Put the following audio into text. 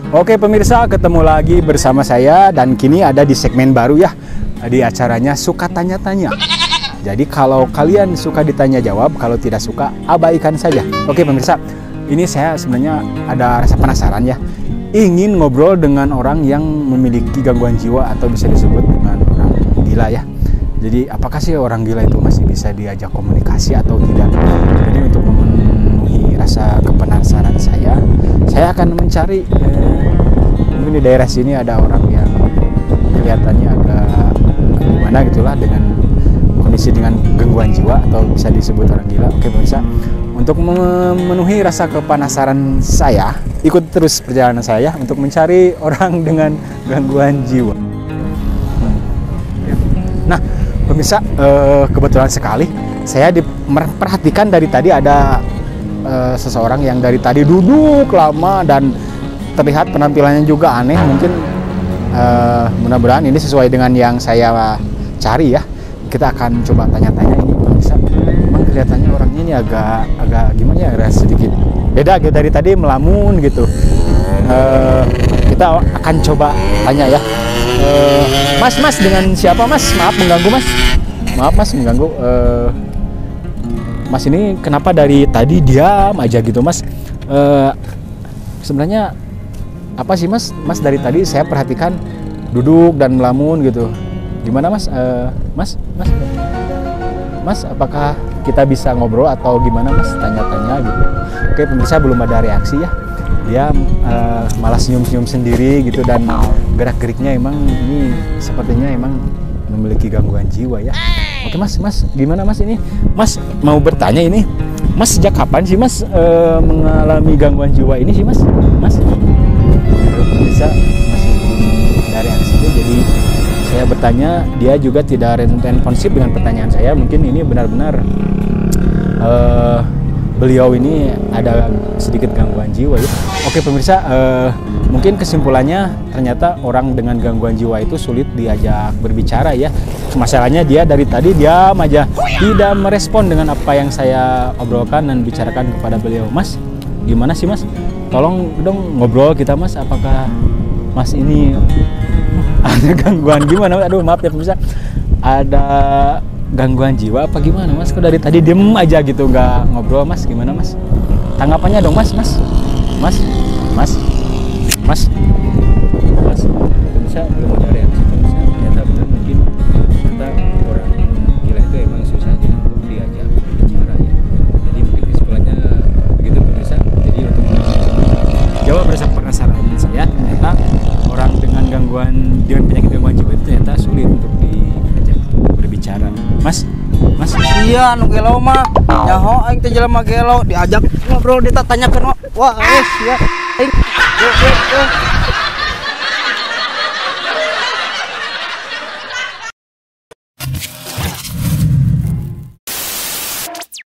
Oke pemirsa, ketemu lagi bersama saya dan kini ada di segmen baru ya, di acaranya Suka Tanya-Tanya. Jadi kalau kalian suka ditanya jawab, kalau tidak suka abaikan saja. Oke pemirsa, ini saya sebenarnya ada rasa penasaran ya, ingin ngobrol dengan orang yang memiliki gangguan jiwa atau bisa disebut dengan orang gila ya. Jadi apakah sih orang gila itu masih bisa diajak komunikasi atau tidak? Jadi untuk memenuhi rasa kepenasaran saya akan mencari mungkin di daerah sini ada orang yang kelihatannya agak gimana gitulah dengan kondisi dengan gangguan jiwa atau bisa disebut orang gila. Oke pemirsa, untuk memenuhi rasa kepenasaran saya, ikut terus perjalanan saya untuk mencari orang dengan gangguan jiwa. Nah pemirsa, kebetulan sekali saya memperhatikan dari tadi ada seseorang yang dari tadi duduk lama dan terlihat penampilannya juga aneh. Mungkin mudah-mudahan ini sesuai dengan yang saya cari ya. Kita akan coba tanya-tanya ini pemirsa. Memang kelihatannya orangnya ini agak gimana ya, agak sedikit beda gitu dari tadi, melamun gitu. Kita akan coba tanya ya. Mas dengan siapa mas? Maaf mengganggu mas. Maaf mas mengganggu. Mas ini kenapa dari tadi diam aja gitu mas? Sebenarnya apa sih mas? Mas dari tadi saya perhatikan duduk dan melamun gitu. Gimana mas? Mas apakah kita bisa ngobrol atau gimana mas? Tanya-tanya gitu. Oke pemirsa, belum ada reaksi ya. Dia malah senyum-senyum sendiri gitu dan gerak-geriknya emang ini sepertinya emang memiliki gangguan jiwa ya. Oke mas, gimana mas ini? Mas mau bertanya ini, mas sejak kapan sih mas mengalami gangguan jiwa ini sih mas? Mas bisa masih dari reaksinya, jadi saya bertanya, dia juga tidak responsif dengan pertanyaan saya. Mungkin ini benar-benar beliau ini ada sedikit gangguan jiwa ya. Oke pemirsa, mungkin kesimpulannya ternyata orang dengan gangguan jiwa itu sulit diajak berbicara ya. Masalahnya dia dari tadi diam aja, tidak merespon dengan apa yang saya obrolkan dan bicarakan kepada beliau. Mas, gimana sih mas? Tolong dong ngobrol kita mas, apakah mas ini ada gangguan gimana? Aduh maaf ya pemirsa, ada gangguan jiwa apa gimana mas? Kok dari tadi diem aja gitu, nggak ngobrol mas? Gimana mas? Tanggapannya dong mas. Bisa belum ada reaksi pemirsa. Ternyata benar, mungkin ternyata orang gila itu emang susah untuk diajak bicara ya. Jadi mungkin kesimpulannya begitu pemirsa. Jadi untuk jawab rasa penasaran saya, ternyata orang dengan penyakit gangguan jiwa itu ternyata sulit untuk diajak berbicara. Mas iya nu gelo mah nyaho aing teh jelema gelo diajak ngobrol, ditanyakeun wah wes ya aing